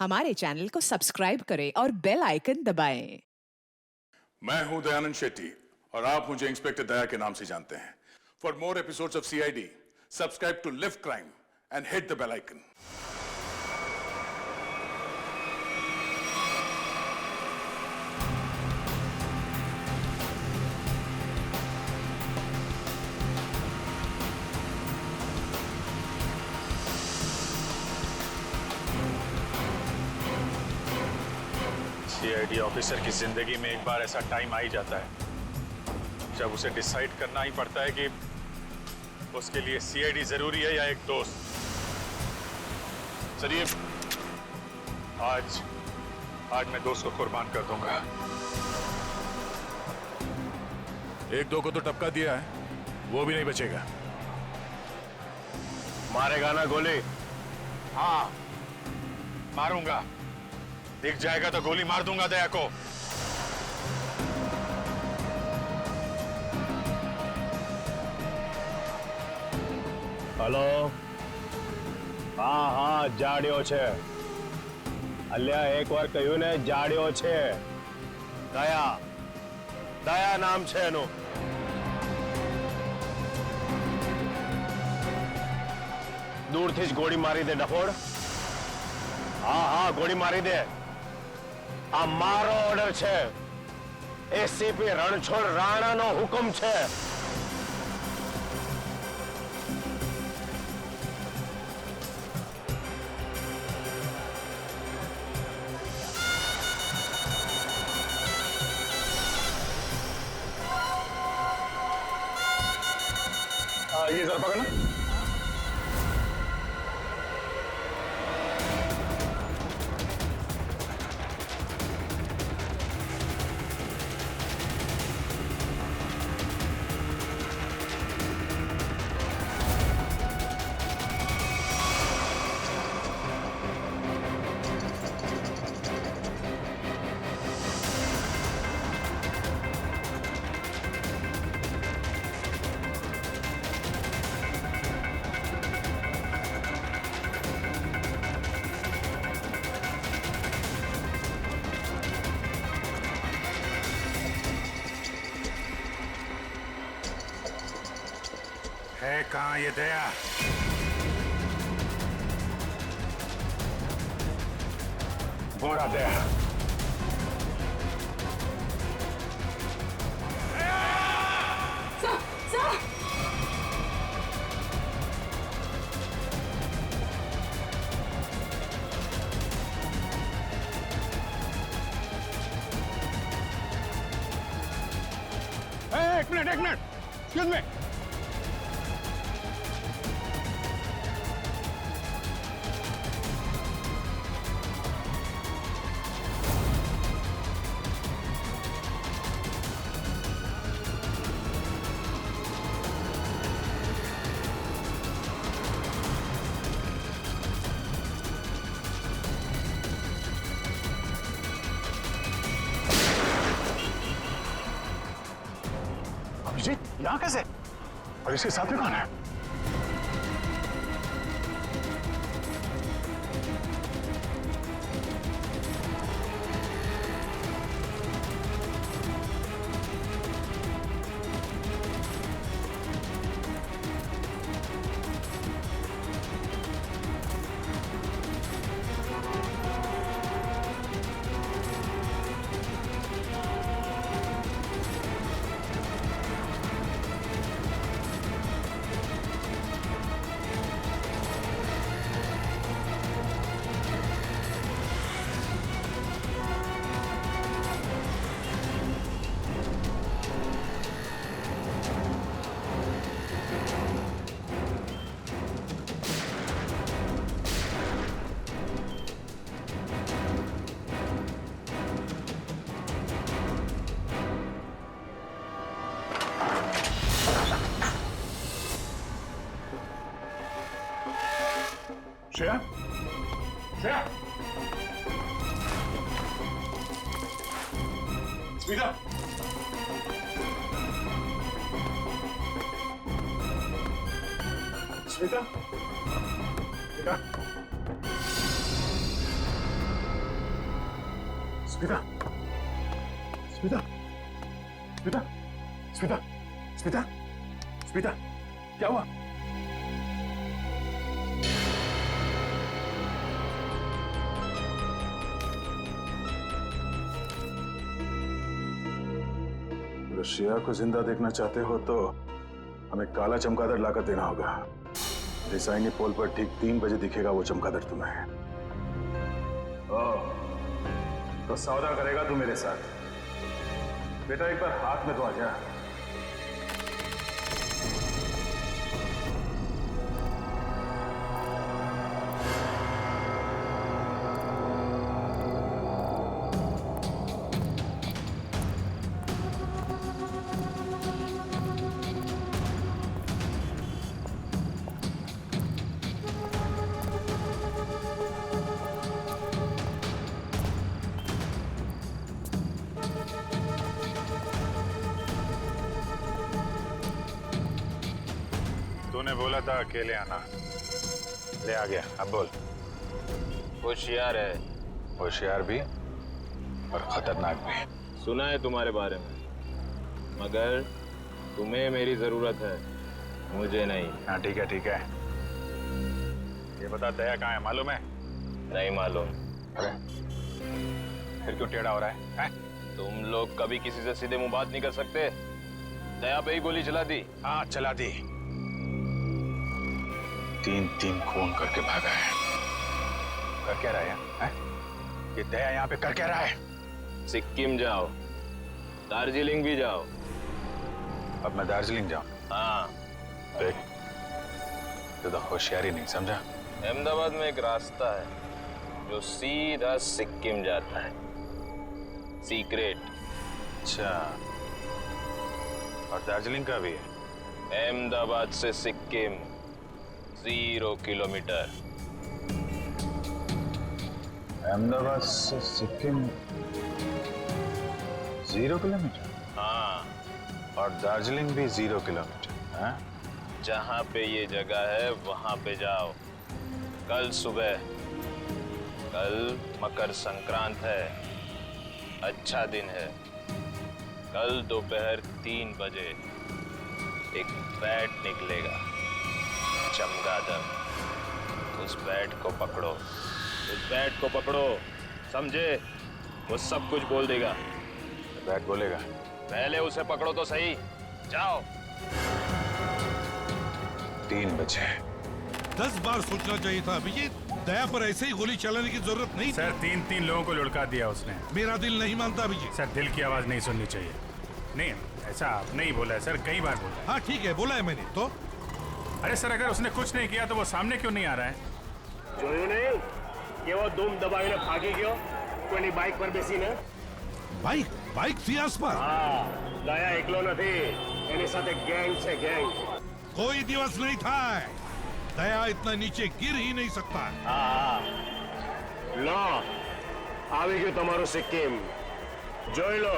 हमारे चैनल को सब्सक्राइब करें और बेल आइकन दबाएं। मैं हूं दयानंद शेट्टी और आप मुझे इंस्पेक्टर दया के नाम से जानते हैं। For more episodes of CID, subscribe to Liv crime and hit the bell icon. CID officer की जिंदगी में एक बार ऐसा टाइम आ ही जाता है जब उसे डिसाइड करना ही पड़ता है कि उसके लिए सीआईडी जरूरी है या एक दोस्त। चलिए, आज मैं दोस्त को कुर्बान कर दूंगा। एक दो को तो टपका दिया है, वो भी नहीं बचेगा। मारेगा ना गोली? हाँ, मारूंगा। दिख जाएगा तो गोली मार दूंगा दया को। हेलो, हाँ जाड्यो छे। अल्या एक बार कह્યું ને જાડ્યો છે। દયા નામ છે એનું। दूरથી જ ગોળી મારી દે ડફોડ। हाँ ગોળી મારી દે। आ मारो ऑर्डर छे। एसीपी रणछोड़ राणा नो हुक्म छे। ये जरा पकड़ना। है कहां ये दया? बोरा दया। एक मिनट एक्सक्यूज मी। अभिजीत यहाँ कैसे? और इसके साथ में कौन है? श्रेया? श्रेया? स्मिता? स्मिता? बेटा? स्मिता, स्मिता, स्मिता, स्मिता, स्मिता, स्मिता, क्या हुआ? अगर श्रेया को जिंदा देखना चाहते हो तो हमें काला चमगादड़ लाकर देना होगा। रिसाइनी पोल पर ठीक 3 बजे दिखेगा वो चमगादड़ तुम्हें। ओह, तो सौदा करेगा तू मेरे साथ? बेटा एक बार हाथ में तो आ जा। तूने बोला था अकेले आना, ले आ गया। अब बोल। होशियार है, होशियार भी और खतरनाक भी। सुना है तुम्हारे बारे में, मगर तुम्हें मेरी जरूरत है, मुझे नहीं। हाँ ठीक है ठीक है। ये बता दया कहाँ है, मालूम है? नहीं मालूम। अरे फिर क्यों टेढ़ा हो रहा है, हैं? तुम लोग कभी किसी से सीधे मुंह बात नहीं कर सकते। दया पे ही गोली चला दी। हाँ चला दी। 3 खून करके भागा है। कर क्या रहा है? ये दया यहाँ पे कर क्या रहा है? सिक्किम जाओ, दार्जिलिंग भी जाओ। अब मैं दार्जिलिंग जाऊं? हाँ। देख, तो होशियारी नहीं समझा। अहमदाबाद में एक रास्ता है जो सीधा सिक्किम जाता है, सीक्रेट। अच्छा, और दार्जिलिंग का भी है? अहमदाबाद से सिक्किम 0 किलोमीटर। अहमदाबाद से सिक्किम 0 किलोमीटर? हाँ, और दार्जिलिंग भी 0 किलोमीटर? हाँ? जहाँ पे ये जगह है वहाँ पे जाओ कल सुबह। कल मकर संक्रांत है, अच्छा दिन है। कल दोपहर 3 बजे एक बैट निकलेगा, चमगादड़। उस बैट को पकड़ो, उस बैट को पकड़ो, समझे? वो सब कुछ बोल देगा। बैट बोलेगा? पहले उसे पकड़ो तो सही। जाओ। 3 बजे। 10 बार सोचना चाहिए था अभिजीत। दया पर ऐसे ही गोली चलाने की जरूरत नहीं थी। सर 3 लोगों को लुढ़का दिया उसने। मेरा दिल नहीं मानता अभिजीत। सर दिल की आवाज नहीं सुननी चाहिए। नहीं, ऐसा आपने ही बोला है सर, कई बार बोला। हाँ ठीक है, बोला है मैंने तो। अरे सर, अगर उसने कुछ नहीं किया तो वो सामने क्यों नहीं आ रहा है? જોયું નહીં કે वो धूम दबाવીને ભાગી ગયો કોઈની બાઇક પર બેસીને? बाइक थी आसपास। હા, દયા એકલો નથી, એની સાથે ગેંગ છે, ગેંગ। कोई दिवस नहीं था। दया इतना नीचे गिर ही नहीं सकता। હા, લો આવી ગયું તમારું સિક્કિમ। જોઈ લો,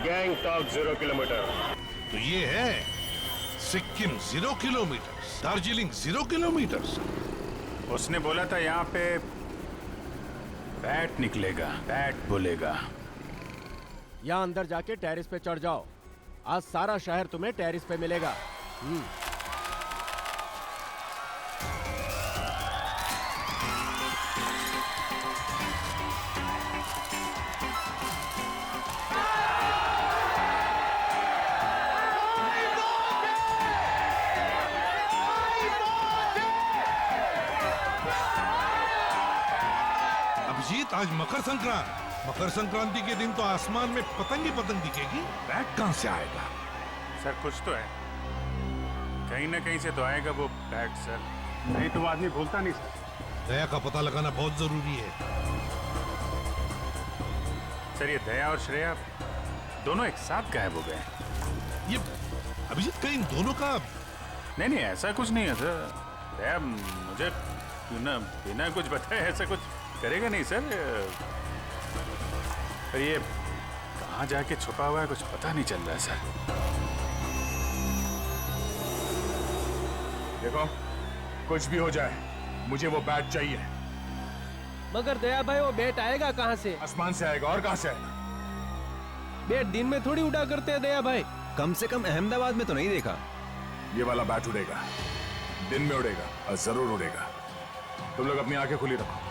ગેંગટોક 0 કિલોમીટર। तो ये है सिक्किम 0 किलोमीटर, दार्जिलिंग 0 किलोमीटर। उसने बोला था यहाँ पे बैट निकलेगा, बैट बोलेगा। यहाँ अंदर जाके टेरिस पे चढ़ जाओ। आज सारा शहर तुम्हें टेरिस पे मिलेगा। अभिजीत, आज मकर संक्रांति के दिन तो आसमान में पतंग ही पतंग दिखेगी। बैट कहाँ से आएगा? सर कुछ तो है, कहीं ना कहीं से तो आएगा वो बैट सर। नहीं तो वो आदमी भूलता नहीं सर। दया का पता लगाना बहुत जरूरी है। सर ये दया और श्रेया दोनों एक साथ गायब हो गए। ये अभिजीत, कहीं दोनों का? नहीं नहीं, ऐसा कुछ नहीं है सर। दया मुझे बिना कुछ बताए ऐसा कुछ करेगा नहीं सर। पर ये कहाँ जाके छुपा हुआ है कुछ पता नहीं चल रहा है सर। देखो, कुछ भी हो जाए मुझे वो बैट चाहिए। मगर दया भाई वो बैट आएगा कहाँ से? आसमान से आएगा और कहां से आएगा? बैट दिन में थोड़ी उड़ा करते हैं दया भाई। कम से कम अहमदाबाद में तो नहीं देखा। ये वाला बैट उड़ेगा, दिन में उड़ेगा और जरूर उड़ेगा। तुम लोग अपनी आंखें खुली रखो।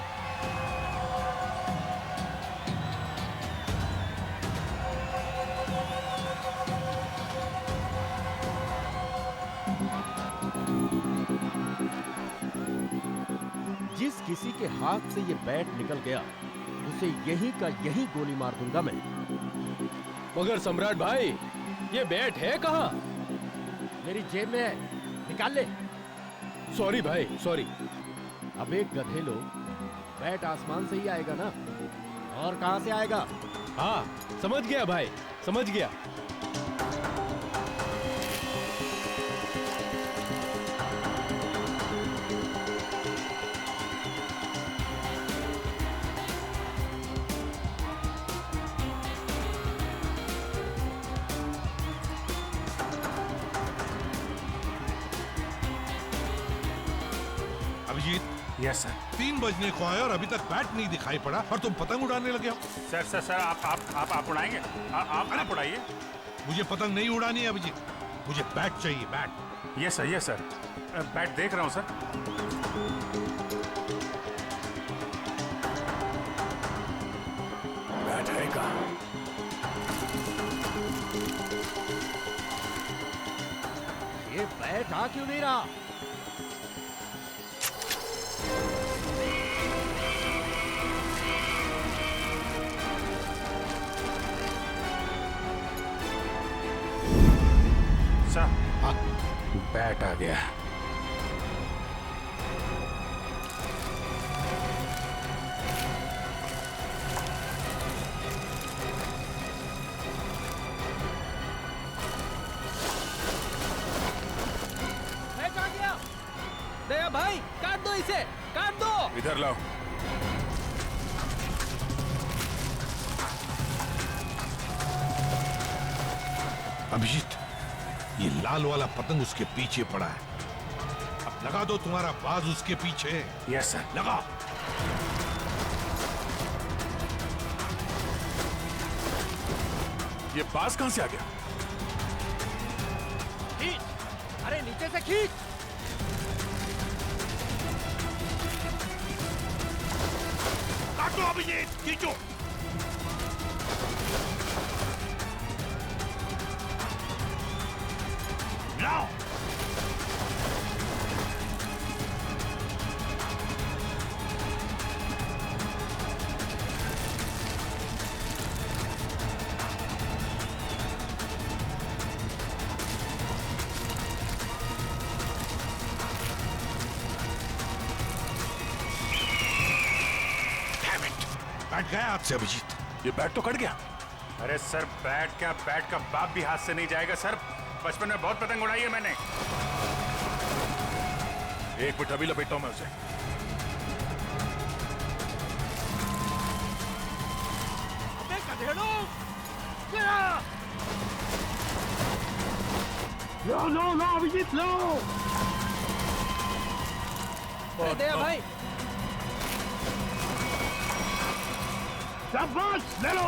जिस किसी के हाथ से ये बैट निकल गया उसे यही का यही गोली मार दूंगा मैं। मगर सम्राट भाई ये बैट है कहाँ? मेरी जेब में है, निकाल ले। सॉरी भाई सॉरी। अबे गधे लोग, बैट आसमान से ही आएगा ना, और कहां से आएगा? हाँ समझ गया भाई, समझ गया। Abhijit, yes sir. 3 बजने को आए और अभी तक बैट नहीं दिखाई पड़ा और तुम पतंग उड़ाने लगे हो। सर सर सर आप उड़ाएंगे? आप उड़ाइए। मुझे पतंग नहीं उड़ानी है अभिजीत, मुझे बैट चाहिए, बैट। Yes sir. बैट देख रहा हूँ सर। बैट है कहां? ये बैट आ क्यों नहीं रहा? सर बैट आ गया। बैट आ गया। दया भाई काट दो इसे, काट दो। इधर लाओ। अभिजीत, ये लाल वाला पतंग उसके पीछे पड़ा है, अब लगा दो तुम्हारा बाज उसके पीछे। Yes sir. लगा। ये बाज कहां से आ गया? खींच, अरे नीचे से खींच। काटो अभिजीत, खींचो। लाओ। बैठ गया हाथ से अभिजीत। ये बैट तो कट गया। अरे सर बैट का बाप भी हाथ से नहीं जाएगा सर। बचपन में बहुत पतंग उड़ाई है मैंने। एक मिनट, अभी लपेटता हूं मैं उसे। अबे गधे लोग, लो अभिजीत लो। दया भाई शाबाश, ले लो।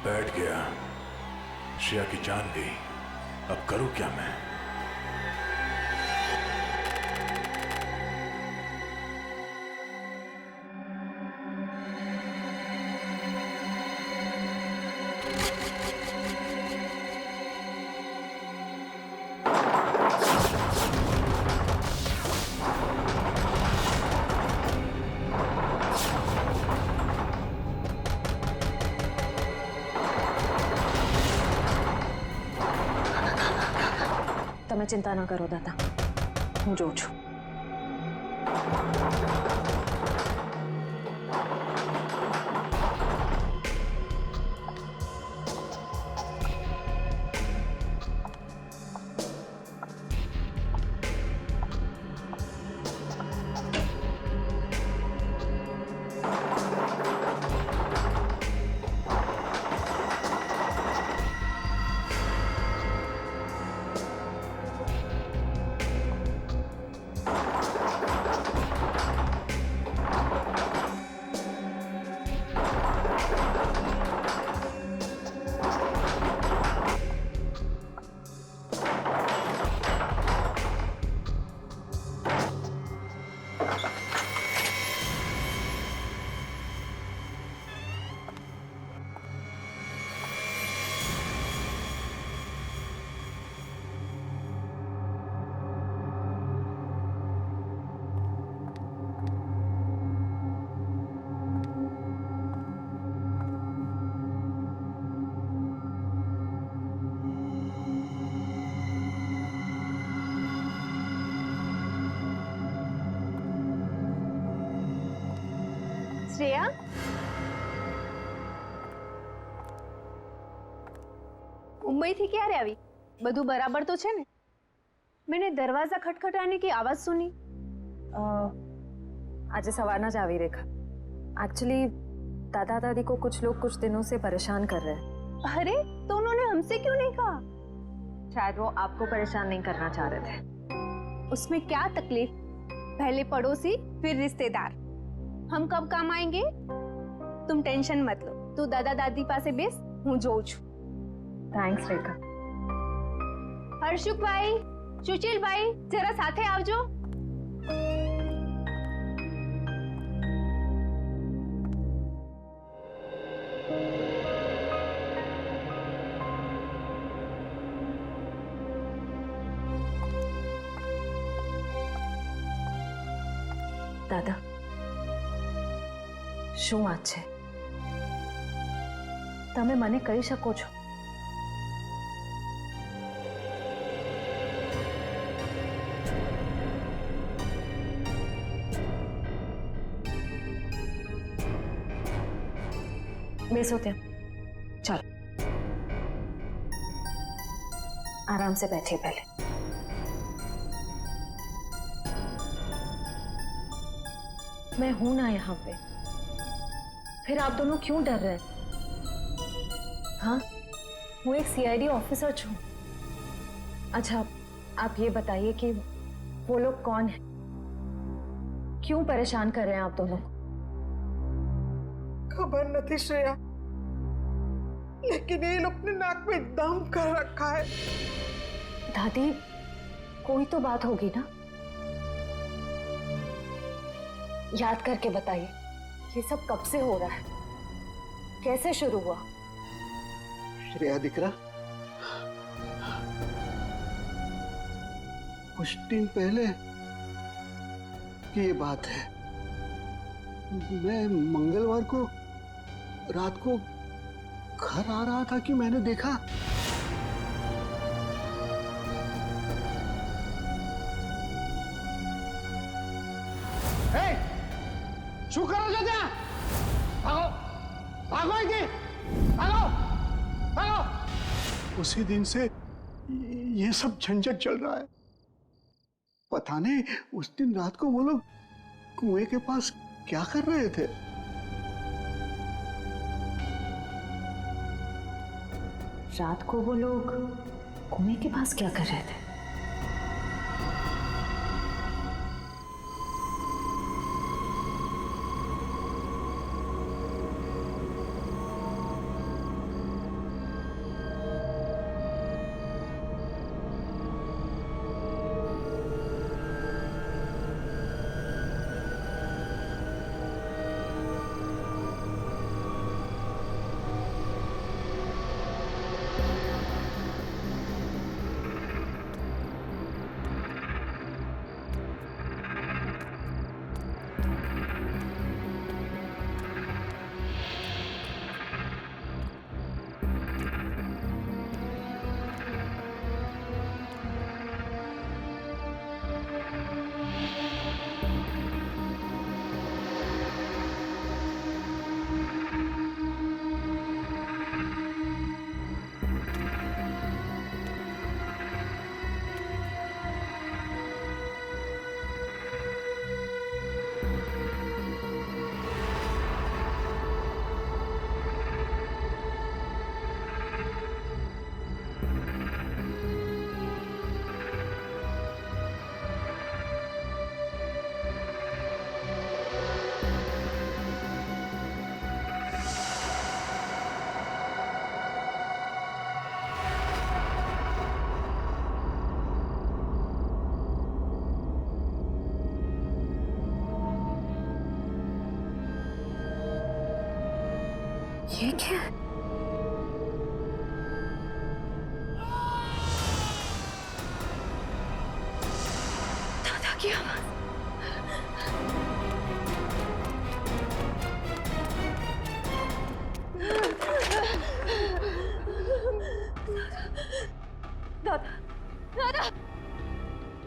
बैठ गया, श्रेया की जान गई। अब करूं क्या मैं? તમે ચિંતા ન કરો દાદા, હું જોઉં છું. શ્રેયા मुंबईથી ક્યારે આવી? બધું બરાબર તો છે ને? मैंने दरवाजा खटखटाने की आवाज सुनी। आज सवारना જ આવી રેખા। एक्चुअली दादा दादी को कुछ लोग कुछ दिनों से परेशान कर रहे हैं। अरे तो उन्होंने हमसे क्यों नहीं कहा? शायद वो आपको परेशान नहीं करना चाह रहे थे। उसमें क्या तकलीफ? पहले पड़ोसी फिर रिश्तेदार, हम कब काम आएंगे? तुम टेंशन मत लो, तू दादा दादी पासे बेस, हूँ जोઉં છું। थैंक्स रेखा। हर्षुक भाई, सुशील भाई, जरा साथे आवजो। दादा, શું વાત છે? તમે મને કહી શકો છો? બેસો ત્યાં, ચાલો आराम से बैठिए पहले। मैं हूं ना यहाँ पे, फिर आप दोनों क्यों डर रहे हैं? हाँ, वो एक सीआईडी ऑफिसर छू। अच्छा, आप ये बताइए कि वो लोग कौन हैं? क्यों परेशान कर रहे हैं आप दोनों? खबर नहीं श्रेया, लेकिन ये लोग ने नाक में दम कर रखा है। दादी, कोई तो बात होगी ना? याद करके बताइए, ये सब कब से हो रहा है? कैसे शुरू हुआ? श्रेया दिकरा, कुछ दिन पहले की ये बात है। मैं मंगलवार को रात को घर आ रहा था कि मैंने देखा શું કરો છો ત્યાં? ભાગો, ભાગો અહીંથી, ભાગો, ભાગો। उसी दिन से ये सब झंझट चल रहा है। पता नहीं उस दिन रात को वो लोग कुएं के पास क्या कर रहे थे। रात को वो लोग कुएं के पास क्या कर रहे थे? ये क्या? दादा की आवाज। दादा, दादा,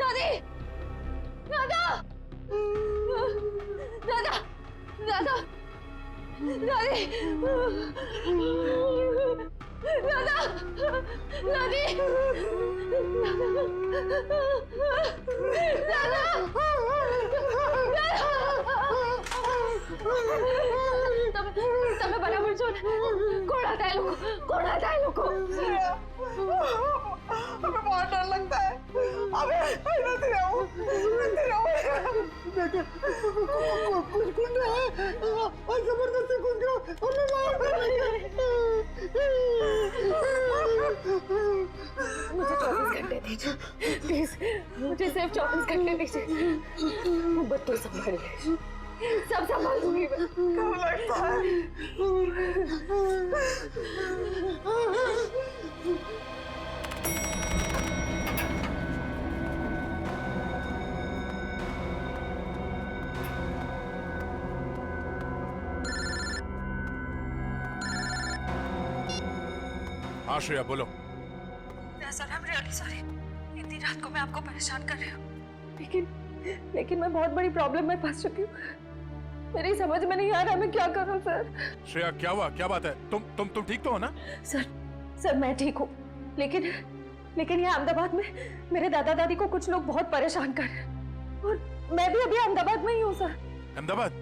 दादी, दादा, दादा, दादा, दादी તમે બરાબર છો ને? કોણ હતા એ લોકો? કોણ હતા એ લોકો? हमें बहुत डर लगता है। अबे नहीं रहूं। देखिए कुछ गुंडे हैं और जबरदस्ती घुस गए हमें मार डालेंगे। मुझे 24 घंटे दीजिए प्लीज, मुझे सिर्फ 24 घंटे दीजिए। बच्चों संभाल ले, सब संभाल दूंगी मैं। कब लगता है? हाँ श्रेया बोलो। Sir I am really sorry, इतनी रात को मैं आपको परेशान कर रही हूँ, लेकिन मैं बहुत बड़ी प्रॉब्लम में फंस चुकी हूँ। मेरी समझ में नहीं आ रहा मैं क्या करूँ सर। श्रेया क्या हुआ, क्या बात है? तुम ठीक तो हो ना? सर मैं ठीक हूँ, लेकिन यहाँ अहमदाबाद में मेरे दादा दादी को कुछ लोग बहुत परेशान कर रहे हैं और मैं भी अभी अहमदाबाद में ही हूँ सर। अहमदाबाद?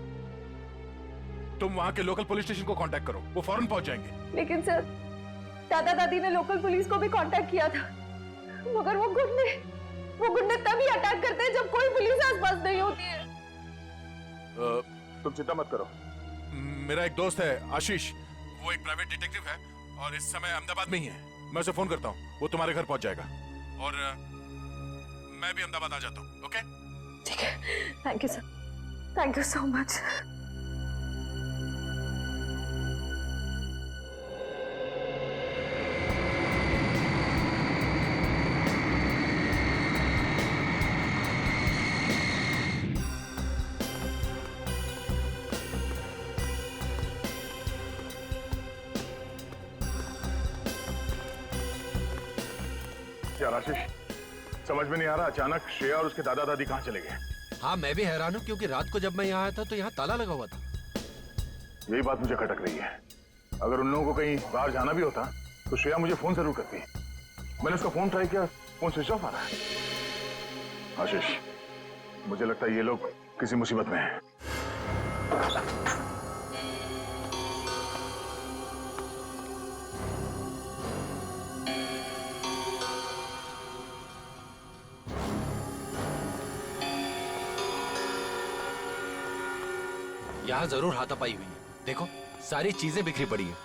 तुम वहाँ के लोकल पुलिस स्टेशन को कांटेक्ट करो, वो फौरन पहुंच जाएंगे। लेकिन सर दादा दादी ने लोकल पुलिस को भी कांटेक्ट किया था, मगर वो गुंडे तभी अटैक करते हैं जब कोई पुलिस आसपास नहीं होती है। तुम चिंता मत करो, मेरा एक दोस्त है आशीष, वो एक प्राइवेट डिटेक्टिव है और इस समय अहमदाबाद में ही है। मैं उसे फोन करता हूँ, वो तुम्हारे घर पहुंच जाएगा और मैं भी अहमदाबाद आ जाता हूँ। ओके ठीक है, thank you sir, thank you so much. यार आशीष, समझ में नहीं आ रहा, अचानक श्रेया और उसके दादा दादी कहाँ चले गए? हाँ मैं भी हैरान हूँ, क्योंकि रात को जब मैं यहाँ आया था तो यहाँ ताला लगा हुआ था। यही बात मुझे खटक रही है। अगर उन लोगों को कहीं बाहर जाना भी होता तो श्रेया मुझे फोन जरूर करती। मैंने उसका फोन ट्राई किया, फोन स्विच ऑफ आ रहा है। आशीष, मुझे लगता है ये लोग किसी मुसीबत में हैं। यहाँ जरूर हाथापाई हुई है, देखो सारी चीजें बिखरी पड़ी है।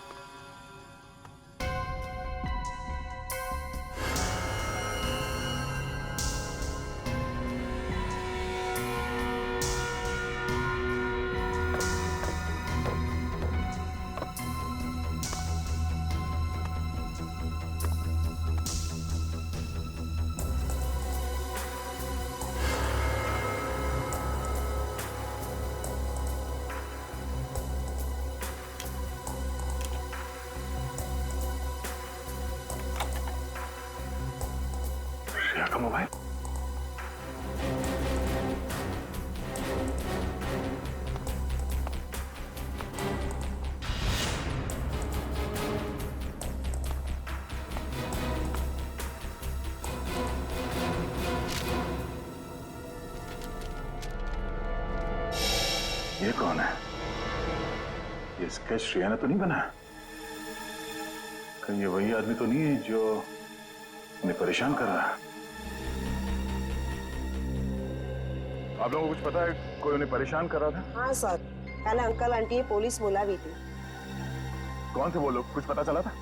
श्रेया का मोबाइल? ये कौन है? ये स्केच श्रेया ने तो नहीं बनाया? कहीं ये वही आदमी तो नहीं है जो उन्हें परेशान कर रहा है? आप लोगों को कुछ पता है कोई उन्हें परेशान कर रहा था? हाँ सर, पहले अंकल आंटी ने पुलिस बुला भी थी। कौन थे वो लोग, कुछ पता चला था?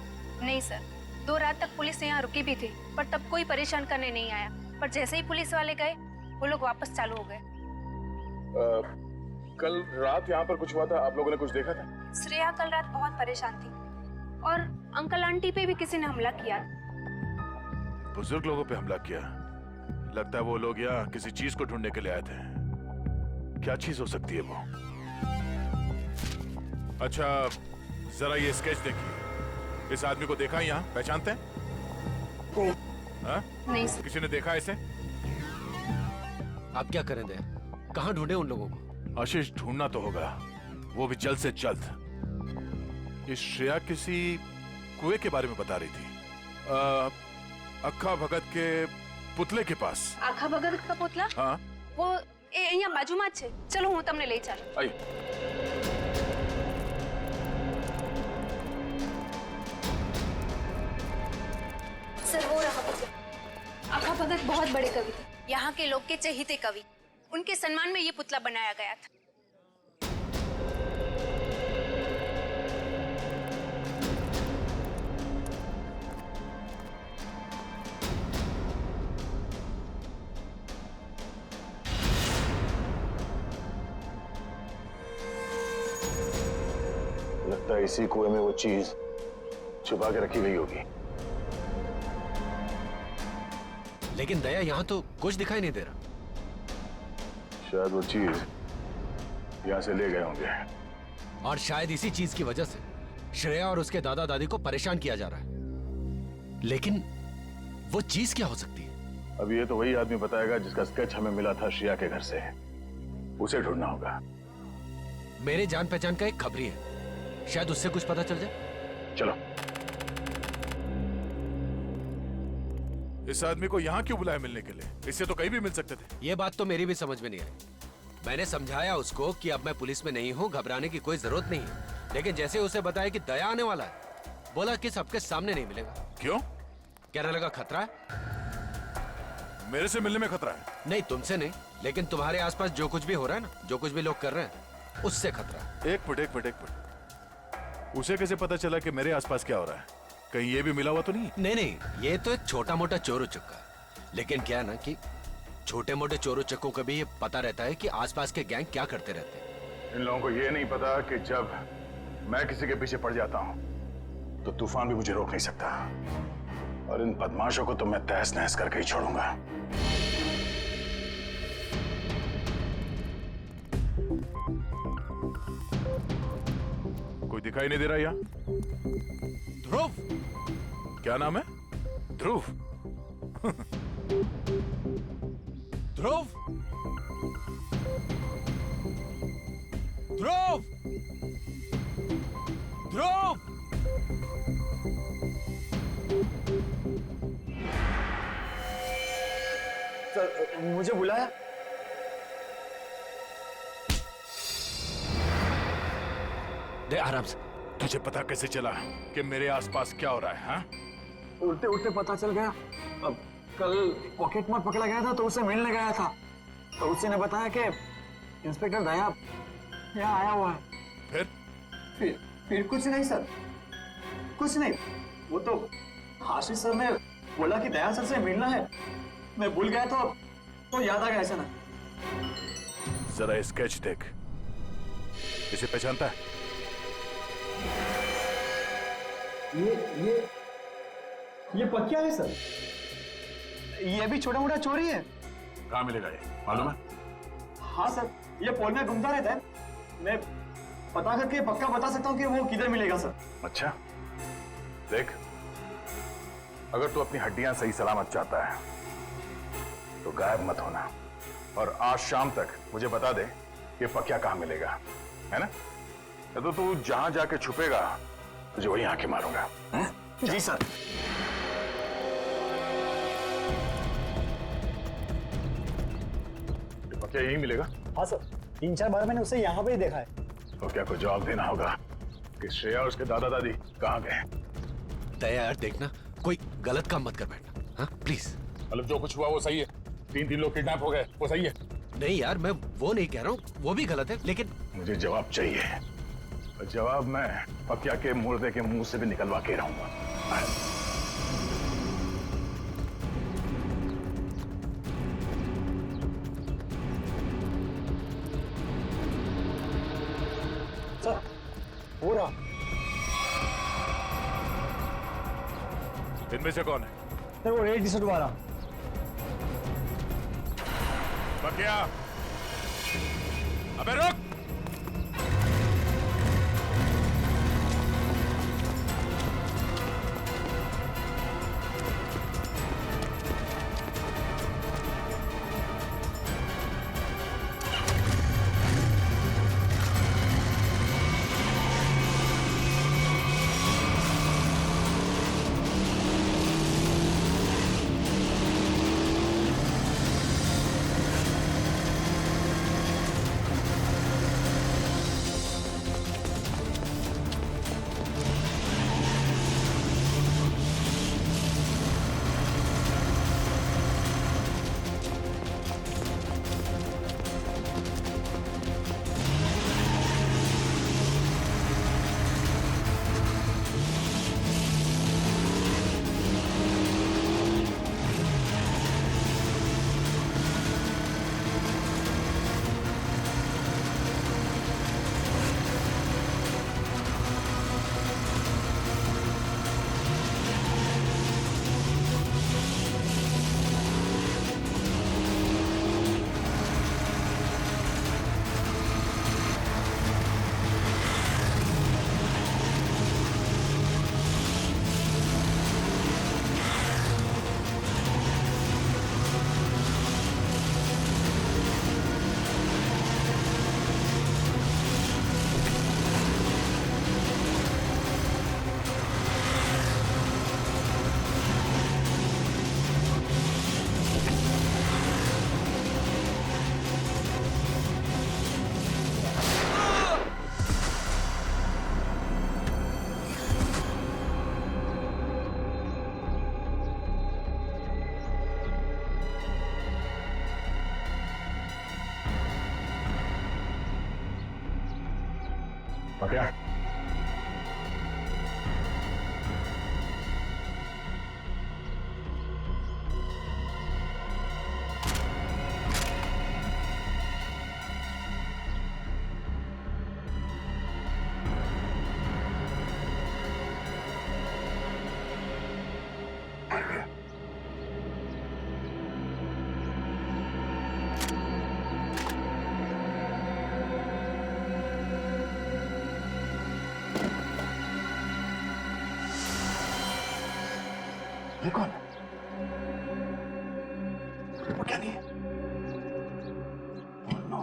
नहीं सर, 2 रात तक पुलिस यहाँ रुकी भी थी, पर तब कोई परेशान करने नहीं आया। पर जैसे ही पुलिस वाले गए, वो लोग वापस चालू हो गए। कल रात यहाँ पर कुछ हुआ था, आप लोगों ने कुछ देखा था? श्रेया कल रात बहुत परेशान थी और अंकल आंटी पे भी किसी ने हमला किया। बुजुर्ग लोगों पे हमला किया? लगता है वो लोग यहाँ किसी चीज को ढूंढने के लिए आए थे। क्या चीज हो सकती है वो? अच्छा जरा ये स्केच देखिए, इस आदमी को देखा यहाँ, पहचानते हैं? नहीं सर। किसी ने देखा इसे? आप क्या करें दे, कहाँ ढूंढे उन लोगों को? आशीष ढूंढना तो होगा, वो भी जल्द से जल्द। ये श्रेया किसी कुएं के बारे में बता रही थी। अक्खा भगत के पुतले के पास। आखा भगत का पुतला? हाँ वो અહીંયા બાજુમાં જ છે. ચલો હું તમને લઈ ચાલું. आई। सर वो रहा पुतला. आखा भगत बहुत बड़े कवि थे, यहाँ के लोग के चहेते कवि. उनके सम्मान में ये पुतला बनाया गया था. लगता है इसी कुएं में वो चीज छुपा के रखी गई होगी। लेकिन दया यहाँ तो कुछ दिखाई नहीं दे रहा। शायद वो चीज यहाँ से ले गए होंगे। और शायद इसी चीज की वजह से श्रेया और उसके दादा दादी को परेशान किया जा रहा है। लेकिन वो चीज क्या हो सकती है? अब ये तो वही आदमी बताएगा जिसका स्केच हमें मिला था श्रेया के घर से। उसे ढूंढना होगा। मेरे जान पहचान का एक खबरी है, शायद उससे कुछ पता चल जाए। चलो। इस आदमी को यहाँ क्यों बुलाया मिलने के लिए? इससे तो कहीं भी मिल सकते थे। ये बात तो मेरी भी समझ में नहीं आई। मैंने समझाया उसको कि अब मैं पुलिस में नहीं हूँ, घबराने की कोई जरूरत नहीं है। लेकिन जैसे उसे बताया कि दया आने वाला है, बोला कि सबके सामने नहीं मिलेगा। क्यों? कहने लगा खतरा है। मेरे से मिलने में खतरा है? नहीं, तुमसे नहीं, लेकिन तुम्हारे आसपास जो कुछ भी हो रहा है ना, जो कुछ भी लोग कर रहे हैं, उससे खतरा है। एक मिनट। उसे कैसे पता चला कि मेरे आसपास क्या हो रहा है? कहीं ये भी मिला हुआ तो नहीं? नहीं, ये तो एक छोटा मोटा चोर उचक्का है। लेकिन क्या है ना कि छोटे मोटे चोर उचक्कों को भी ये पता रहता है कि आसपास के गैंग क्या करते रहते हैं। इन लोगों को ये नहीं पता कि जब मैं किसी के पीछे पड़ जाता हूं तो तूफान भी मुझे रोक नहीं सकता। और इन बदमाशों को तो मैं तहस नहस करके ही छोड़ूंगा। कोई दिखाई नहीं दे रहा यहाँ? ध्रुव। क्या नाम है? ध्रुव। ध्रुव। ध्रुव। ध्रुव। सर, मुझे बुलाया? दे आराम से। तुझे पता कैसे चला कि मेरे आसपास क्या हो रहा है? हाँ? उड़ते उड़ते पता चल गया। अब कल पॉकेट मार पकड़ा गया था तो उससे मिलने गया था, तो उसी ने बताया कि इंस्पेक्टर दया यहाँ आया हुआ है। फिर कुछ नहीं सर, कुछ नहीं। वो तो आशीष सर ने बोला कि दया सर से मिलना है। मैं भूल गया तो याद आ गया ऐसा ना। जरा स्केच देख, इसे पहचानता है? ये पक्या है सर। ये भी छोटा मोटा चोरी है। कहाँ मिलेगा ये, मालूम है? हाँ सर, ये पोल में घूमता रहता है। मैं पता करके पक्का बता सकता हूँ कि वो किधर मिलेगा सर। अच्छा देख, अगर तू अपनी हड्डियां सही सलामत चाहता है तो गायब मत होना, और आज शाम तक मुझे बता दे कि पक्या कहाँ मिलेगा, है ना? तो तू जहां जाके छुपेगा तुझे वहीं आके मारूंगा। जी सर। पक्या यहीं मिलेगा? हाँ सर, 3-4 बार मैंने उसे यहाँ पे ही देखा है। तो क्या को जवाब देना होगा कि श्रेया और उसके दादा दादी कहाँ गए? दया यार देखना, कोई गलत काम मत कर बैठना, हाँ प्लीज। मतलब जो कुछ हुआ वो सही है? 3 लोग किडनैप हो गए, वो सही है? नहीं यार, मैं वो नहीं कह रहा हूँ, वो भी गलत है, लेकिन मुझे जवाब चाहिए, और जवाब मैं पक्या के मुर्दे के मुंह से भी निकलवा के रहूंगा। सर, हो रहा। इनमें से कौन है? सर, वो रेड टी-शर्ट वाला। पक्या, अबे रुक! पक्या ये कौन है? वो क्या नहीं है? Oh, no.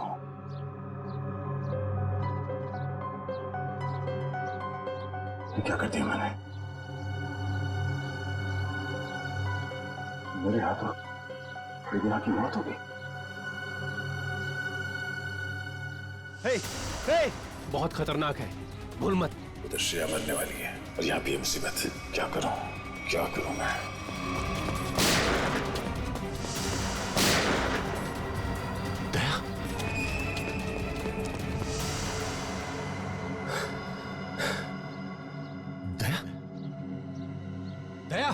ये क्या कर दिया मैंने? मेरे हाथों रिगिना की मौत हो गई। हे, हे, बहुत खतरनाक है, भूल मत। उधर श्रेया मरने वाली है और यहाँ भी मुसीबत। क्या करूं? क्या करूं मैं? दया, दया, दया,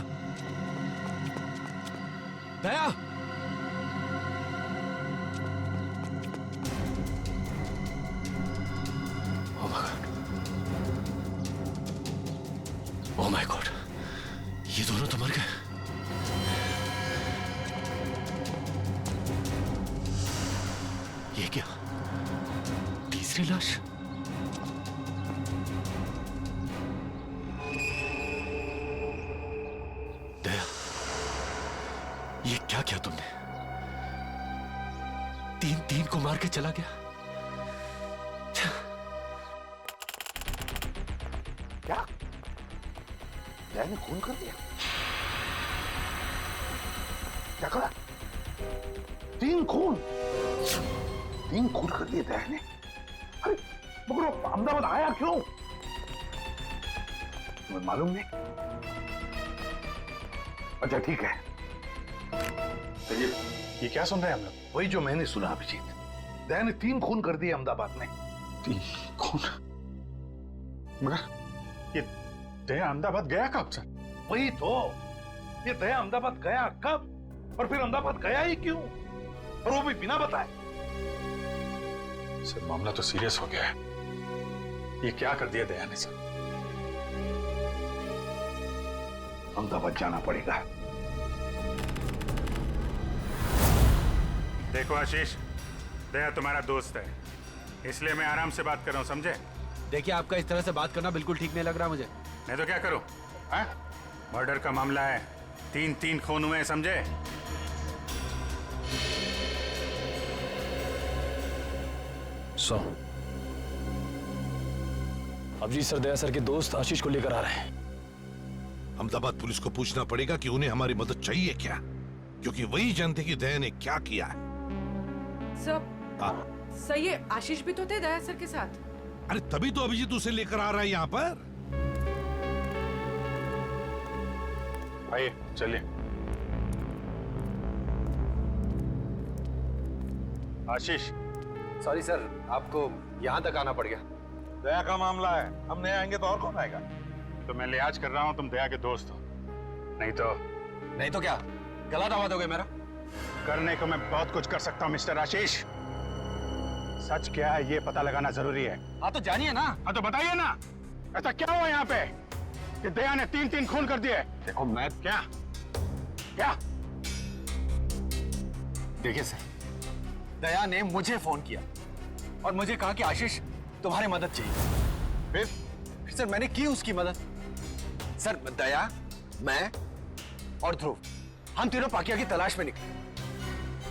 दया। ओह माय गॉड, ये दोनों तो मर गए। ये क्या? तीसरी लाश? दया, ये क्या किया तुमने? तीन को मार के चला गया। क्या? दया ने खून कर दिया? क्या कहा? 3 खून कर दिए दया ने? अरे मगर वो अहमदाबाद आया क्यों? तुम्हें मालूम नहीं? अच्छा ठीक है, तो ये क्या सुन रहे हैं हम लोग? वही जो मैंने सुना अभिजीत। दया ने 3 खून कर दिए अहमदाबाद में। 3 खून? मगर ये दया अहमदाबाद गया कब सर? वही तो, ये दया अहमदाबाद गया कब और फिर अहमदाबाद गया ही क्यों, और वो भी बिना बताए? सर मामला तो सीरियस हो गया है। ये क्या कर दिया दया ने सर? अहमदाबाद जाना पड़ेगा। देखो आशीष, दया तुम्हारा दोस्त है, इसलिए मैं आराम से बात कर रहा हूँ, समझे? देखिए, आपका इस तरह से बात करना बिल्कुल ठीक नहीं लग रहा मुझे। नहीं तो क्या करूं? मर्डर का मामला है, 3 खून हुए हैं, समझे? सो अभिजीत सर दया सर के दोस्त आशीष को लेकर आ रहे हैं। अहमदाबाद पुलिस को पूछना पड़ेगा कि उन्हें हमारी मदद चाहिए क्या, क्योंकि वही जानते कि दया ने क्या किया है। सर ये आशीष भी तो थे दया सर के साथ। अरे तभी तो अभिजीत उसे लेकर आ रहा है यहाँ पर। आइए चलिए। आशीष, सॉरी सर, आपको यहाँ तक आना पड़ गया। दया का मामला है, हम नहीं आएंगे तो और कौन आएगा? तो मैं लिहाज कर रहा हूँ, तुम दया के दोस्त हो। नहीं तो क्या गला दावा दोगे मेरा? करने को मैं बहुत कुछ कर सकता हूँ मिस्टर आशीष। सच क्या है ये पता लगाना जरूरी है। हाँ तो जानिए ना। हाँ तो बताइए ना, ऐसा क्या हुआ यहाँ पे कि दया ने 3 खून कर दिए? देखो मैं क्या देखिए सर, दया ने मुझे फोन किया और मुझे कहा कि आशीष तुम्हारी मदद चाहिए। फिर सर मैंने की उसकी मदद। सर दया, मैं और ध्रुव, हम तीनों पाकिया की तलाश में निकले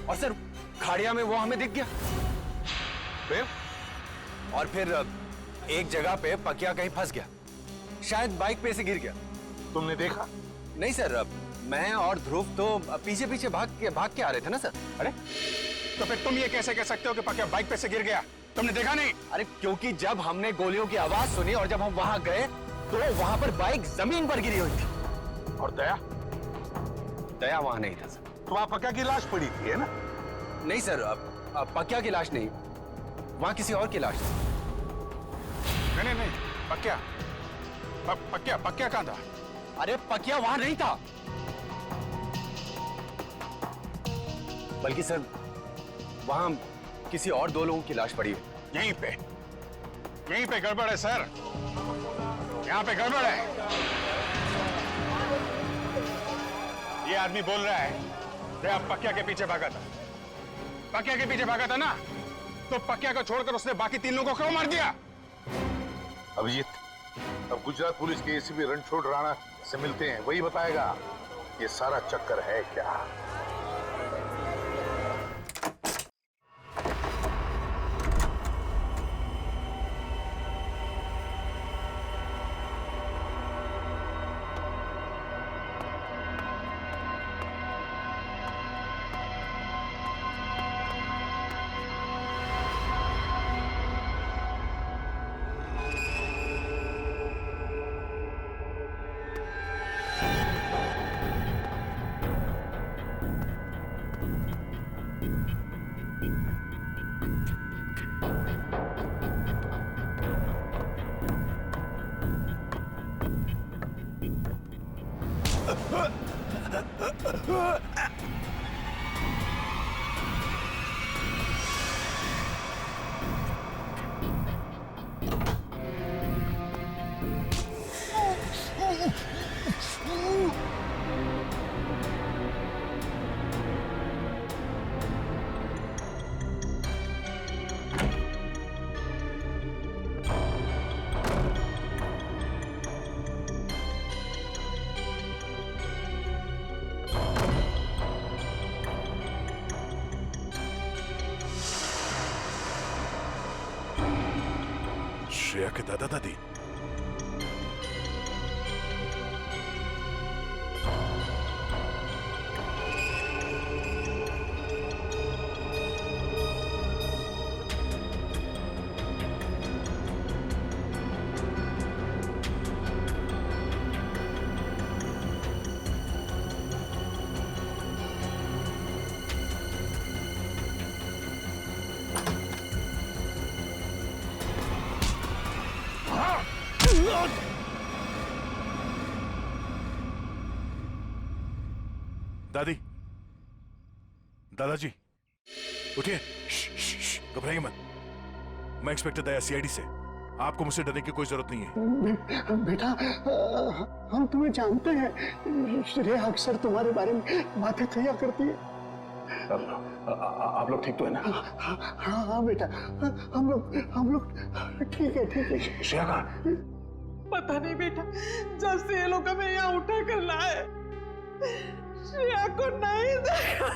और सर खाड़िया में वो हमें दिख गया। फिर एक जगह पे पकिया कहीं फंस गया, शायद बाइक पे से गिर गया। तुमने देखा? नहीं सर, मैं और ध्रुव तो पीछे पीछे भाग के आ रहे थे ना सर। अरे तो फिर तुम ये कैसे कह सकते हो कि पकिया बाइक पे से गिर गया? तुमने देखा नहीं? अरे क्योंकि जब हमने गोलियों की आवाज सुनी और जब हम वहां गए तो वहां पर बाइक जमीन पर गिरी हुई थी। और दया? दया वहां नहीं था सर। तो वहां पकिया की लाश पड़ी थी, है ना? नहीं सर, पकिया की लाश नहीं, वहां किसी और की लाश थी। नहीं नहीं, पक्या पक्या पक्या कहाँ था? अरे पकिया वहां नहीं था, बल्कि सर वहां किसी और 2 लोगों की लाश पड़ी है। यहीं पे गड़बड़ है सर, यहाँ पे गड़बड़ है। ये आदमी बोल रहा है कि आप पक्या के पीछे भागा था। पक्या के पीछे भागा था ना, तो पक्या को छोड़कर उसने बाकी 3 लोगों को क्यों मार दिया? अभिजीत, अब गुजरात पुलिस के एसीपी रणछोड़ राणा से मिलते हैं, वही बताएगा ये सारा चक्कर है क्या। श्रेया के दादा दादी? दादी, दादाजी उठिए, घबराइए मत। मैं इंस्पेक्टर दया, सीआईडी से। आपको मुझसे डरने की कोई जरूरत नहीं है। बेटा, हम तुम्हें जानते हैं। श्रेया अक्सर तुम्हारे बारे में बातें किया करती है। आप लोग ठीक तो है ना? हाँ बेटा, हम लोग ठीक है। श्रेया कहाँ? पता नहीं बेटा, जब से ये लोग हमें यहाँ उठा कर लाए, श्रेया को नहीं देखा।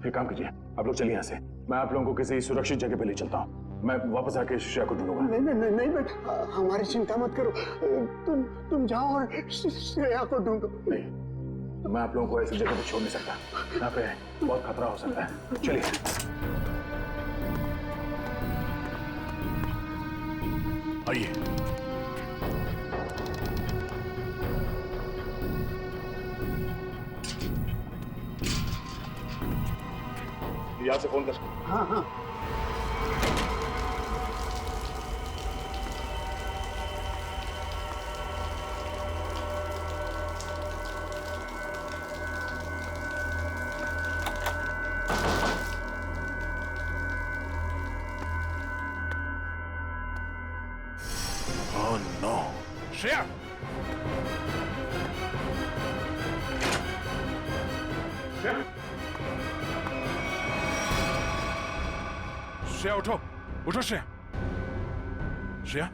एक काम कीजिए, आप लोग चलिए यहाँ से। मैं आप लोगों को किसी सुरक्षित जगह पे ले चलता हूँ। मैं वापस आके श्रेया को ढूंढूंगा। नहीं बेटा, हमारी चिंता मत करो। तुम जाओ और श्रेया को ढूंढो। नहीं, मैं आप लोगों को ऐसी जगह पे छोड़ नहीं सकता। यहाँ पे बहुत खतरा हो सकता है। चलिए। आइए। यहाँ से फोन कर। हाँ। Oh no, Shreya! श्रेया उठो श्रेया। श्रेया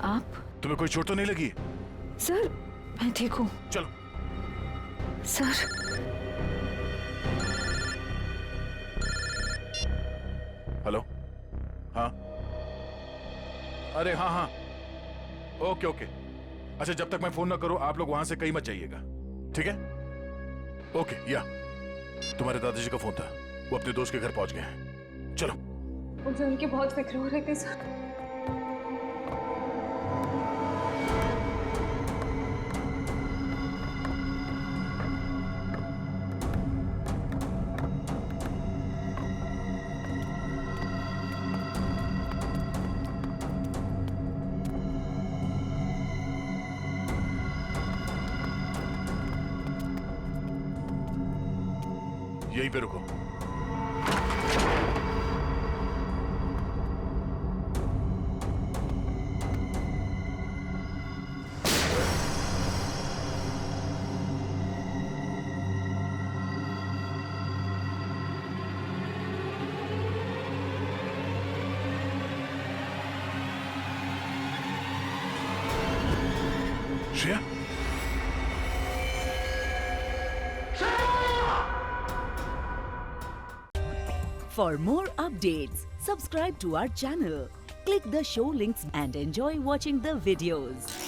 आप? तुम्हें कोई चोट तो नहीं लगी? सर, मैं ठीक हूँ। चलो। Sir, hello? हाँ, अरे हाँ, ओके। अच्छा, जब तक मैं फोन ना करूं आप लोग वहां से कहीं मत जाइएगा, ठीक है? ओके। या तुम्हारे दादाजी का फोन था, वो अपने दोस्त के घर पहुंच गए हैं। चलो। मुझे उनकी बहुत फिक्र हो रही थी सर। यहीं पे रुको। Shreya, For more updates, subscribe to our channel, click the show links and enjoy watching the videos.